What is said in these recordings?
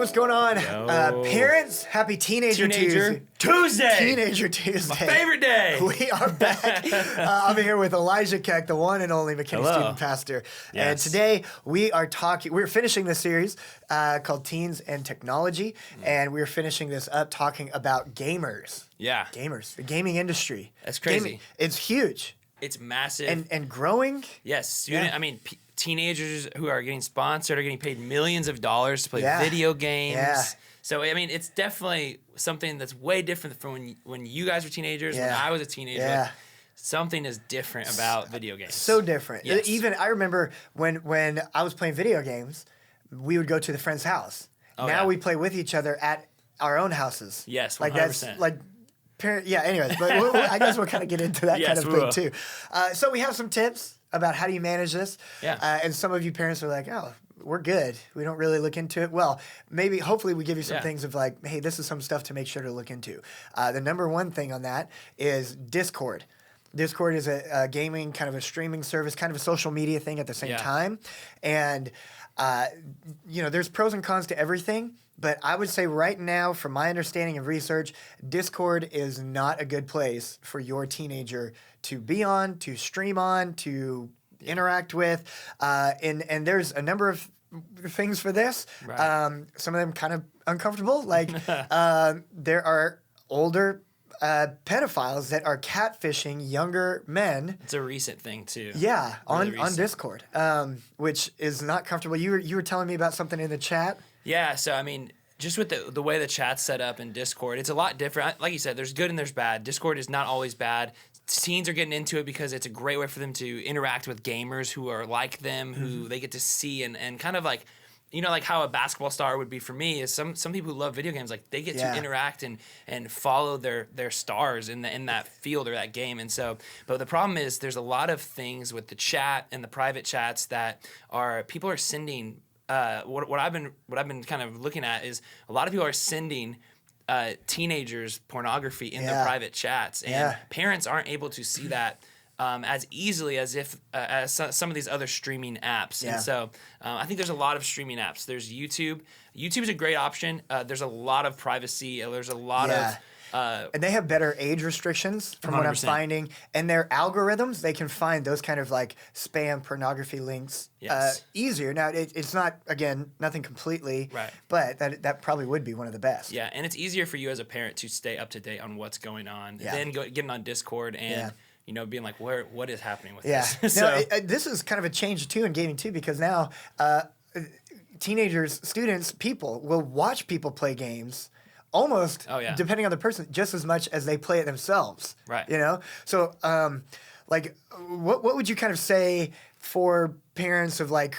what's going on? Parents, happy Teenager Tuesday. Teenager Tuesday. My favorite day. We are back. I'm here with Elijah Keck, the one and only McKinney Hello. student pastor. Yes. And today we're finishing this series called Teens and Technology. And we're finishing this up talking about gamers. Yeah. Gamers, the gaming industry. That's crazy. Gaming, it's huge. It's massive. And growing. Yes. Yeah. I mean, teenagers who are getting sponsored are getting paid millions of dollars to play video games. Yeah. So, I mean, it's definitely something that's way different from when you guys were teenagers, when I was a teenager. Yeah. Something is different about video games. So different. Yes. Even I remember when I was playing video games, we would go to the friend's house. Oh, now yeah. we play with each other at our own houses. Yes, 100%. Like that's like parent. Yeah. Anyways, but I guess we'll kind of get into that kind of thing too. So we have some tips about how do you manage this. Yeah. And some of you parents are like, oh, we're good. We don't really look into it. Well, hopefully we give you some things of like, hey, this is some stuff to make sure to look into. The number one thing on that is Discord. Discord is a gaming, kind of a streaming service, kind of a social media thing at the same time. And, there's pros and cons to everything. But I would say right now, from my understanding of research, Discord is not a good place for your teenager to be on, to stream on, to interact with. And there's a number of things for this. Right. Some of them kind of uncomfortable. Like there are older pedophiles that are catfishing younger men. It's a recent thing, too. Yeah, Really on Discord, which is not comfortable. You were telling me about something in the chat. Yeah, so I mean, just with the way the chat's set up in Discord, it's a lot different. Like you said, there's good and there's bad. Discord is not always bad. Teens are getting into it because it's a great way for them to interact with gamers who are like them, who they get to see and kind of like, like how a basketball star would be for me is some people who love video games, like they get to interact and follow their stars in that field or that game. And so, but the problem is there's a lot of things with the chat and the private chats that people are sending. What I've been kind of looking at is a lot of people are sending teenagers pornography in their private chats, and parents aren't able to see that as easily as some of these other streaming apps. And so I think there's a lot of streaming apps. There's YouTube. YouTube is a great option. There's a lot of privacy. There's a lot of and they have better age restrictions from 100%. What I'm finding. And their algorithms, they can find those kind of like spam pornography links easier. Now, it's not, again, nothing completely, but that probably would be one of the best. Yeah, and it's easier for you as a parent to stay up to date on what's going on than getting on Discord and being like, what is happening with this? So, this is kind of a change too in gaming too, because now teenagers, students, people will watch people play games almost, depending on the person, just as much as they play it themselves. Right. So, what would you kind of say for parents of like,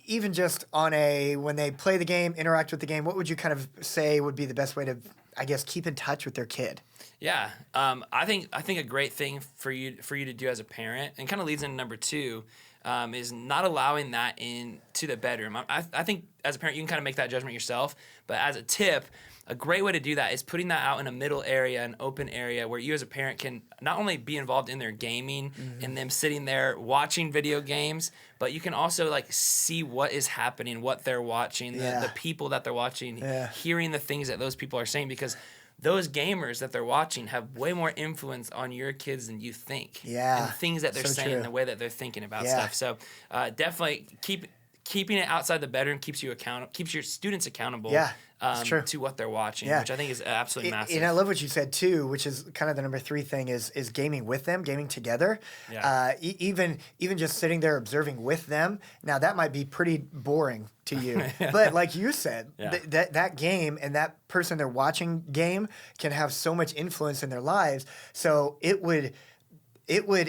even just when they play the game, interact with the game, what would you kind of say would be the best way to, I guess, keep in touch with their kid? Yeah, I think a great thing for you to do as a parent, and kind of leads into number two, is not allowing that into the bedroom. I think as a parent you can kind of make that judgment yourself, but as a tip, a great way to do that is putting that out in a middle area, an open area where you as a parent can not only be involved in their gaming and them sitting there watching video games, but you can also like see what is happening, what they're watching, the people that they're watching, hearing the things that those people are saying, because those gamers that they're watching have way more influence on your kids than you think. Yeah. And things that they're saying and the way that they're thinking about stuff. So definitely keeping it outside the bedroom keeps your students accountable to what they're watching, which I think is absolutely massive. And I love what you said too, which is kind of the number three thing is gaming with them, gaming together. Yeah. Even just sitting there observing with them. Now that might be pretty boring to you, but like you said, that game and that person they're watching game can have so much influence in their lives. So it would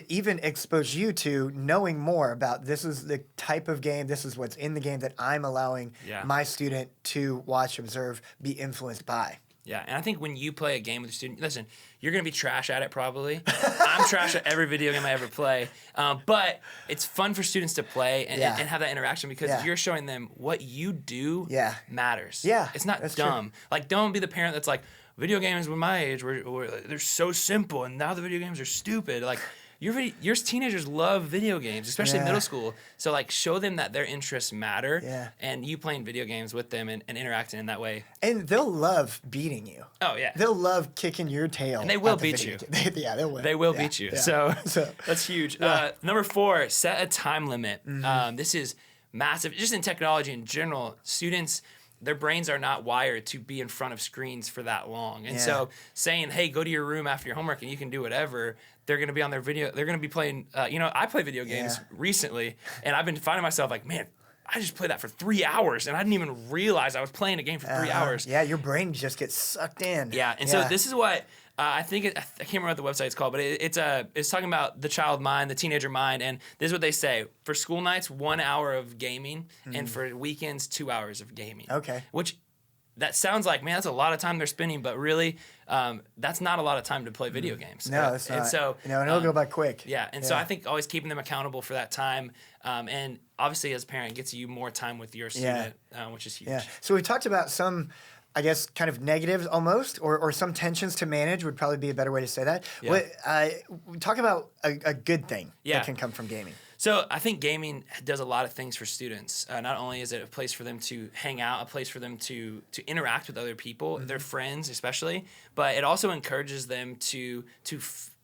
even expose you to knowing more about this is the type of game, this is what's in the game that I'm allowing my student to watch, observe, be influenced by. Yeah, and I think when you play a game with a student, listen, you're going to be trash at it probably. I'm trash at every video game I ever play. But it's fun for students to play and have that interaction because you're showing them what you do matters. Yeah, it's not dumb. True. Like, don't be the parent that's like, video games with my age, they're so simple, and now the video games are stupid. Like, your teenagers love video games, especially Yeah. middle school. So like show them that their interests matter, Yeah. and you playing video games with them and interacting in that way. And they'll love beating you. Oh yeah, They'll love kicking your tail. And they will at the beat video you. game. Yeah, they'll win. they will Yeah, beat you. yeah. So, So, that's huge. yeah. Number 4, set a time limit. Mm-hmm. This is massive. Just in technology in general, students, their brains are not wired to be in front of screens for that long. And Yeah. so saying, hey, go to your room after your homework and you can do whatever, they're going to be on their video. They're going to be playing, I play video games Yeah. recently, and I've been finding myself like, man, I just played that for 3 hours, and I didn't even realize I was playing a game for 3 hours. Yeah, your brain just gets sucked in. Yeah, and so this is what I think. I can't remember what the website's called, but it's talking about the child mind, the teenager mind, and this is what they say: for school nights, 1 hour of gaming, and for weekends, 2 hours of gaming. Okay. Which that sounds like, man, that's a lot of time they're spending, but really, that's not a lot of time to play video games. No, it's not. And so, and it'll go by quick. yeah, and so I think always keeping them accountable for that time, and obviously as a parent, it gets you more time with your student, which is huge. Yeah. So we talked about some, I guess, kind of negatives almost, or some tensions to manage would probably be a better way to say that. Yeah. We talk about a good thing Yeah. that can come from gaming. So I think gaming does a lot of things for students. Not only is it a place for them to hang out, a place for them to interact with other people, their friends especially, but it also encourages them to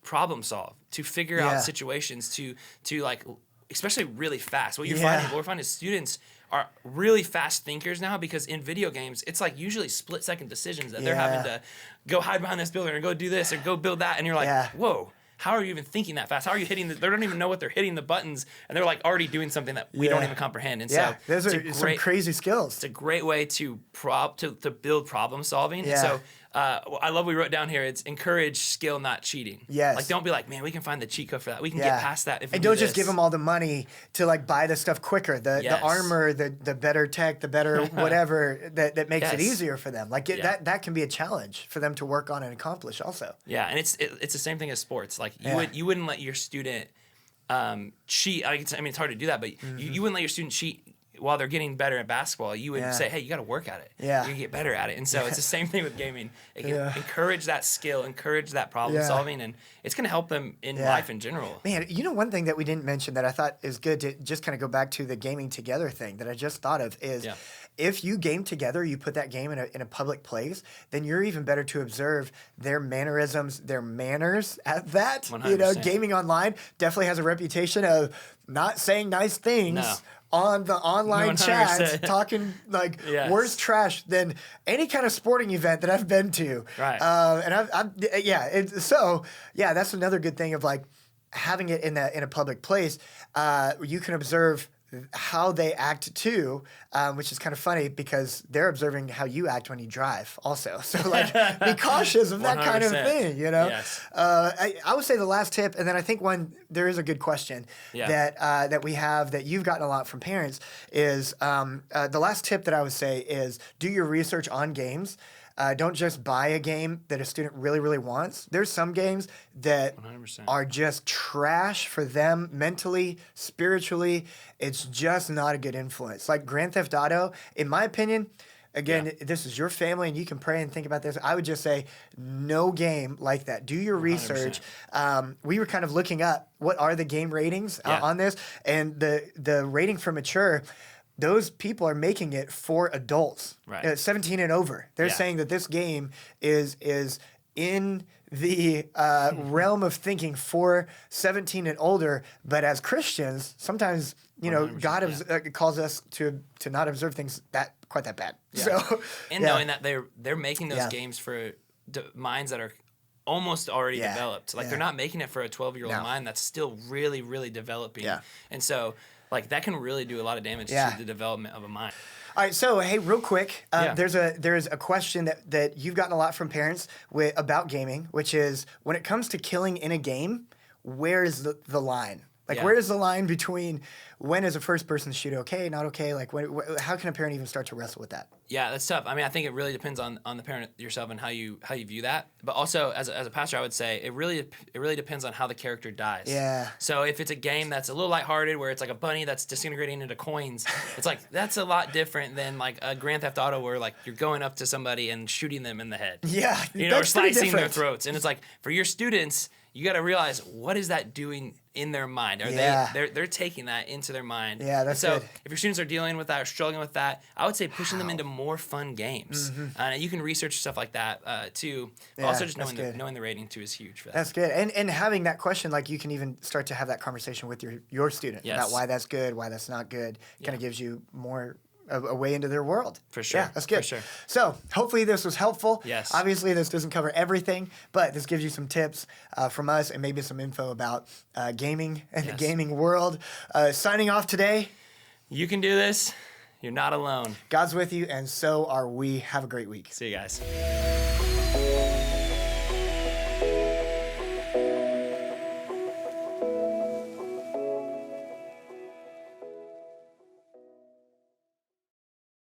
problem solve, to figure out situations, to like, especially really fast. What we're finding is students are really fast thinkers now, because in video games, it's like usually split-second decisions that they're having to go hide behind this building or go do this or go build that, and you're like, whoa. How are you even thinking that fast? How are you hitting they don't even know what they're hitting the buttons, and they're like already doing something that we don't even comprehend. And so those it's are some crazy skills. It's a great way to build problem solving. Yeah. And so I love what we wrote down here. It's encourage skill, not cheating. Yes. Like don't be like, man, we can find the cheat code for that. We can get past that if we and do don't just this. give them all the money to like buy the stuff quicker. The armor, the better tech, the better whatever that makes it easier for them. Like that can be a challenge for them to work on and accomplish also. Yeah, and it's the same thing as sports. Like you wouldn't let your student cheat. I mean, it's hard to do that, but you wouldn't let your student cheat while they're getting better at basketball. You would say, hey, you got to work at it. Yeah. You get better at it. And so it's the same thing with gaming. It can encourage that skill, encourage that problem solving, and it's going to help them in life in general. Man, one thing that we didn't mention that I thought is good to just kind of go back to the gaming together thing that I just thought of is if you game together, you put that game in a public place, then you're even better to observe their mannerisms, their manners at that. 100%. Gaming online definitely has a reputation of not saying nice things. On the online 100%. chats, talking like worse trash than any kind of sporting event that I've been to. Right. And that's another good thing of like having it in a public place. You can observe how they act too, which is kind of funny because they're observing how you act when you drive also. So like be cautious of that kind of 100%. thing, you know? Yes. I would say the last tip, and then I think there is a good question that we have that you've gotten a lot from parents is the last tip that I would say is do your research on games. Don't just buy a game that a student really, really wants. There's some games that 100%. are just trash for them mentally, spiritually. It's just not a good influence. Like Grand Theft Auto, in my opinion, again, this is your family and you can pray and think about this. I would just say no game like that. Do your research. We were kind of looking up what are the game ratings on this, and the rating for mature, those people are making it for adults, 17 and over. They're saying that this game is in the realm of thinking for 17 and older. But as Christians, sometimes God calls us to not observe things quite that bad. Yeah. So knowing that they're making those games for minds that are almost already developed. Like they're not making it for a 12-year-old mind that's still really, really developing. Yeah. And so like that can really do a lot of damage to the development of a mind. All right, so hey, real quick, there's a question that you've gotten a lot from parents about gaming, which is when it comes to killing in a game, where is the line? Like, where is the line between when is a first-person shooter okay, not okay? Like, how can a parent even start to wrestle with that? Yeah, that's tough. I mean, I think it really depends on the parent yourself and how you view that. But also, as a pastor, I would say it really depends on how the character dies. Yeah. So if it's a game that's a little lighthearted, where it's like a bunny that's disintegrating into coins, it's like that's a lot different than like a Grand Theft Auto where like you're going up to somebody and shooting them in the head. Yeah, or slicing their throats. And it's like for your students, you got to realize, what is that doing in their mind? Are they're taking that into their mind? Yeah, that's so good. if your students are dealing with that or struggling with that, I would say pushing them into more fun games. You can research stuff like that too. But also just knowing the rating too is huge for that. That's good. And having that question, like you can even start to have that conversation with your student about why that's good, why that's not good. Kind of gives you more a way into their world. For sure. Yeah, that's good. For sure. So hopefully this was helpful. Yes. Obviously this doesn't cover everything, but this gives you some tips from us and maybe some info about gaming and the gaming world. Signing off today. You can do this. You're not alone. God's with you, and so are we. Have a great week. See you guys.